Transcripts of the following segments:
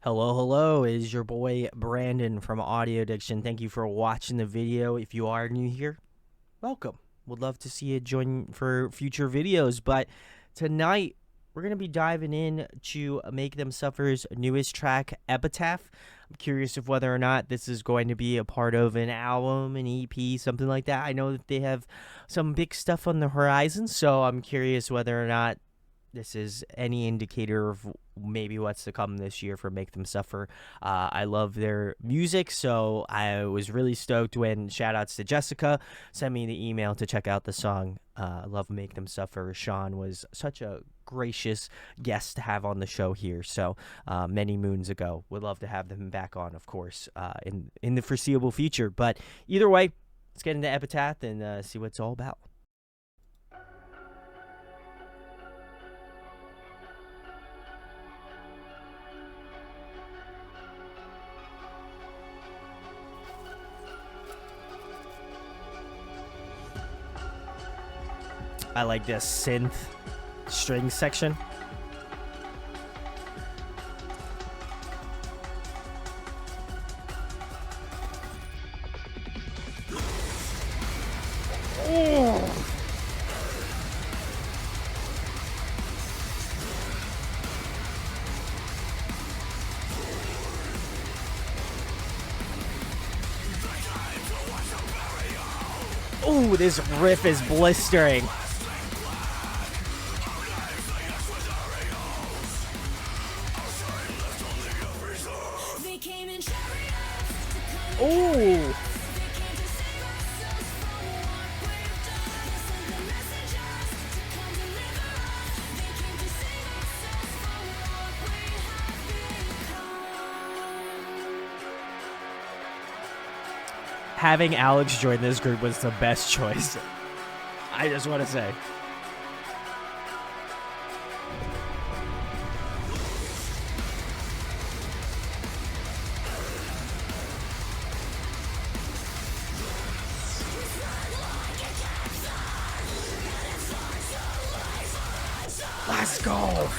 Hello, hello, it is your boy Brandon from Audio Addiction. Thank you for watching the video. If you are new here, welcome. Would love to see you join for future videos. But tonight, we're going to be diving in to Make Them Suffer's newest track, Epitaph. I'm curious of whether or not this is going to be a part of an album, an EP, something like that. I know that they have some big stuff on the horizon, so I'm curious whether or not this is any indicator of maybe what's to come this year for Make Them Suffer. I love their music, so I was really stoked when shout-outs to Jessica sent me the email to check out the song. I love Make Them Suffer. Sean was such a gracious guest to have on the show here, so many moons ago. Would love to have them back on, of course, in the foreseeable future. But either way, let's get into Epitaph and see what it's all about. I like this synth string section. Oh. Oh, this riff is blistering. Oh. Having Alex join this group was the best choice. I just want to say. Let's go.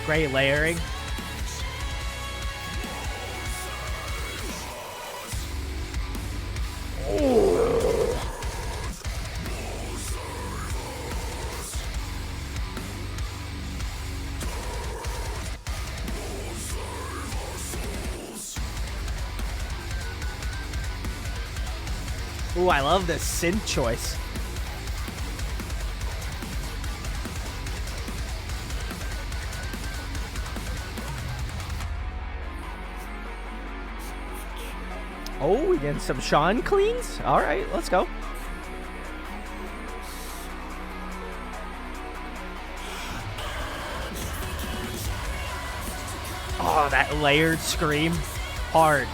Great layering. Ooh, I love this synth choice. Oh, we get some Sean cleans? All right, let's go. Oh, that layered scream. Hard.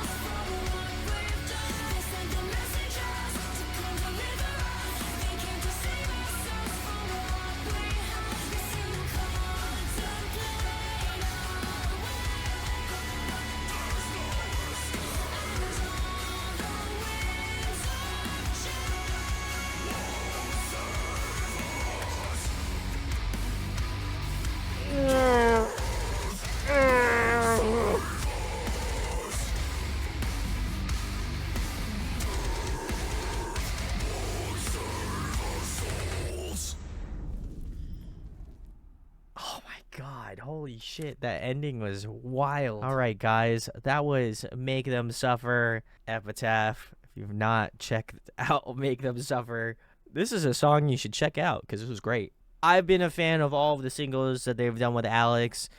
God, holy shit, that ending was wild. All right, guys, that was Make Them Suffer, Epitaph. If you've not checked out Make Them Suffer, this is a song you should check out because it was great. I've been a fan of all of the singles that they've done with Alex.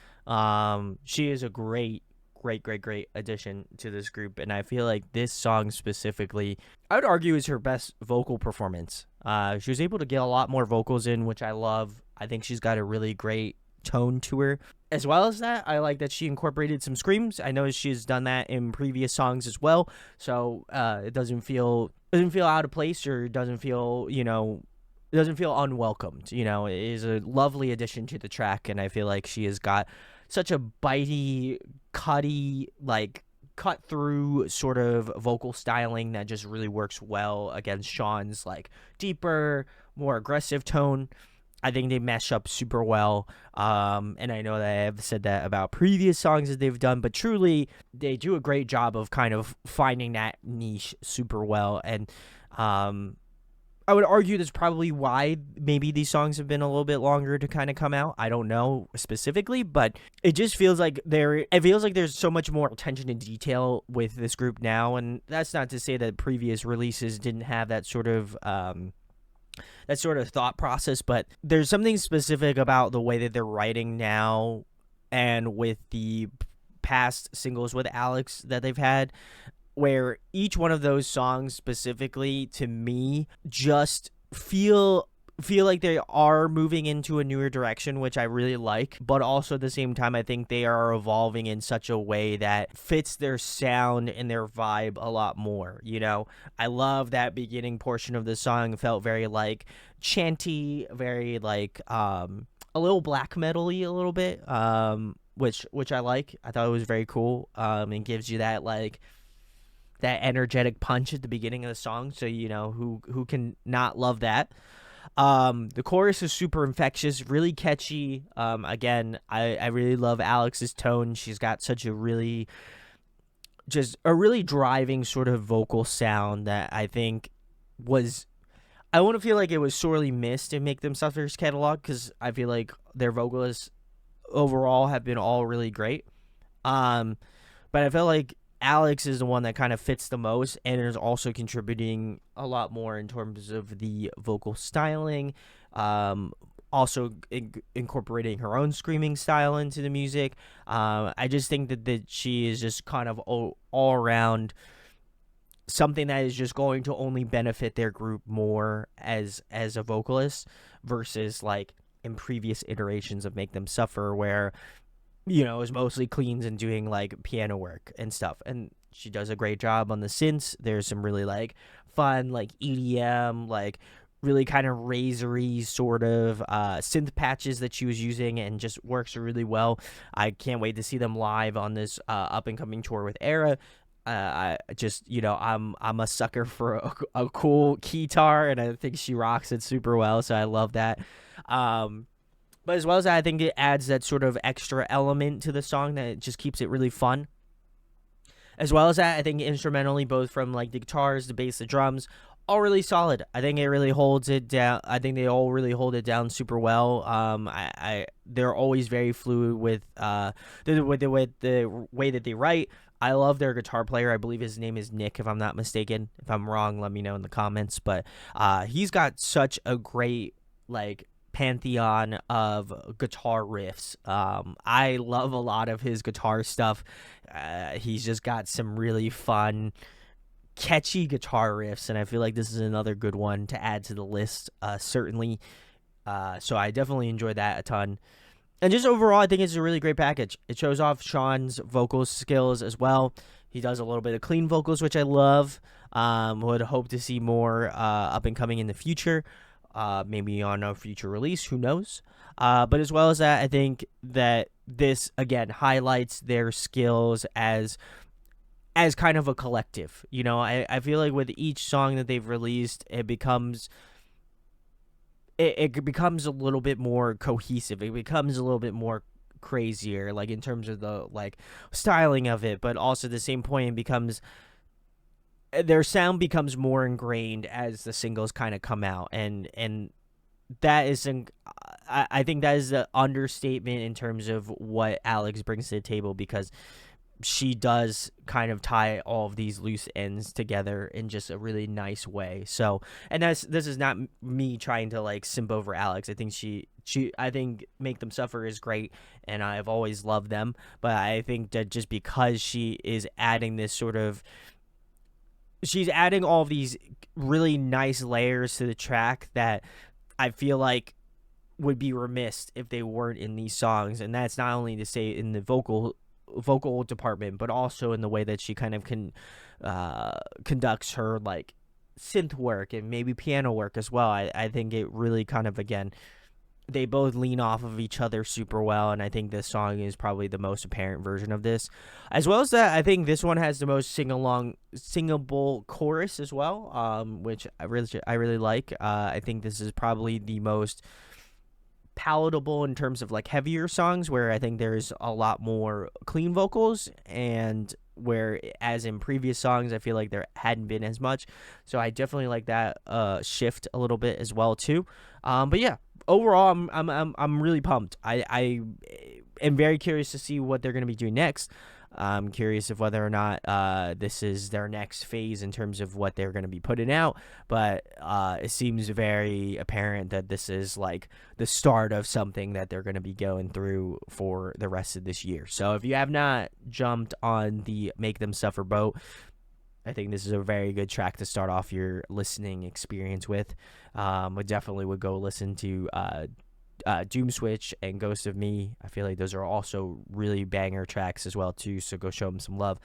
She is a great addition to this group, and I feel like this song specifically, I would argue, is her best vocal performance. She was able to get a lot more vocals in, which I love. I think she's got a really great tone to her. As well as that, I like that she incorporated some screams. I know she's done that in previous songs as well, so it doesn't feel out of place, or doesn't feel, it doesn't feel unwelcomed. It is a lovely addition to the track, and I feel like she has got such a bitey, cutty, like cut through sort of vocal styling that just really works well against Sean's like deeper, more aggressive tone. I think they mesh up super well. And I know that I have said that about previous songs that they've done, but truly they do a great job of kind of finding that niche super well. And I would argue that's probably why maybe these songs have been a little bit longer to kind of come out. I don't know specifically, but it just feels like there's so much more attention to detail with this group now. And that's not to say that previous releases didn't have that sort of thought process, but there's something specific about the way that they're writing now, and with the past singles with Alex that they've had, where each one of those songs specifically to me just feel like they are moving into a newer direction, which I really like, but also at the same time I think they are evolving in such a way that fits their sound and their vibe a lot more. I love that beginning portion of the song. It felt very like chanty, very like a little black metal-y a little bit, which I like. I thought it was very cool. And gives you that like that energetic punch at the beginning of the song, so who can not love that. The chorus is super infectious, really catchy. Again, I really love Alex's tone. She's got such a really driving sort of vocal sound that I think I want to feel like it was sorely missed in Make Them Suffer's catalog, because I feel like their vocalists overall have been all really great. But I felt like Alex is the one that kind of fits the most, and is also contributing a lot more in terms of the vocal styling, also incorporating her own screaming style into the music. I just think that she is just kind of all around something that is just going to only benefit their group more as a vocalist, versus like in previous iterations of Make Them Suffer, where it was mostly cleans and doing like piano work and stuff. And she does a great job on the synths. There's some really like fun, like EDM, like really kind of razory sort of synth patches that she was using, and just works really well. I can't wait to see them live on this up and coming tour with Era. I just, I'm a sucker for a cool keytar, and I think she rocks it super well. So I love that. But as well as that, I think it adds that sort of extra element to the song that it just keeps it really fun. As well as that, I think instrumentally, both from like the guitars, the bass, the drums, all really solid. I think it really holds it down. I think they all really hold it down super well. They're always very fluid with the way that they write. I love their guitar player. I believe his name is Nick, if I'm not mistaken. If I'm wrong, let me know in the comments. But he's got such a great like pantheon of guitar riffs. I love a lot of his guitar stuff. He's just got some really fun, catchy guitar riffs, and I feel like this is another good one to add to the list, certainly. So I definitely enjoyed that a ton. And just overall, I think it's a really great package. It shows off Sean's vocal skills as well. He does a little bit of clean vocals, which I love. Would hope to see more up and coming in the future. Maybe on a future release, who knows? But as well as that, I think that this, again, highlights their skills as kind of a collective. I feel like with each song that they've released, it becomes a little bit more cohesive. It becomes a little bit more crazier, like in terms of the like styling of it, but also at the same point, their sound becomes more ingrained as the singles kind of come out, and that is I think that is an understatement in terms of what Alex brings to the table, because she does kind of tie all of these loose ends together in just a really nice way. So, and this is not me trying to like simp over Alex. I think I think Make Them Suffer is great, and I've always loved them, but I think that just because she is adding this sort of, she's adding all of these really nice layers to the track, that I feel like would be remiss if they weren't in these songs. And that's not only to say in the vocal department, but also in the way that she kind of conducts her like synth work and maybe piano work as well. I think it really kind of, again, they both lean off of each other super well, and I think this song is probably the most apparent version of this. As well as that, I think this one has the most singable chorus as well, which I really like. I think this is probably the most palatable in terms of like heavier songs, where I think there's a lot more clean vocals, and where as in previous songs I feel like there hadn't been as much. So I definitely like that shift a little bit as well too. But yeah, overall I'm really pumped. I am very curious to see what they're going to be doing next. I'm curious of whether or not this is their next phase in terms of what they're going to be putting out, but it seems very apparent that this is like the start of something that they're going to be going through for the rest of this year. So if you have not jumped on the Make Them Suffer boat, I think this is a very good track to start off your listening experience with. I definitely would go listen to Doom Switch and Ghost of Me. I feel like those are also really banger tracks as well too, so go show them some love.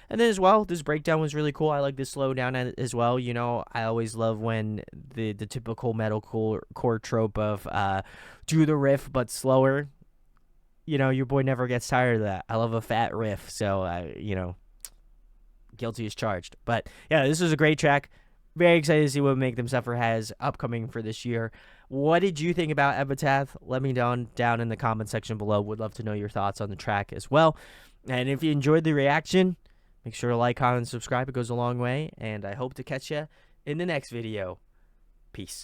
And then as well, this breakdown was really cool. I like this slow down as well. You know, I always love when the typical metalcore trope of do the riff but slower. You know, your boy never gets tired of that. I love a fat riff, so you know, guilty as charged. But yeah, this was a great track. Very excited to see what Make Them Suffer has upcoming for this year. What did you think about Epitaph? Let me down in the comment section below. Would love to know your thoughts on the track as well. And if you enjoyed the reaction, make sure to like, comment, and subscribe. It goes a long way. And I hope to catch you in the next video. Peace.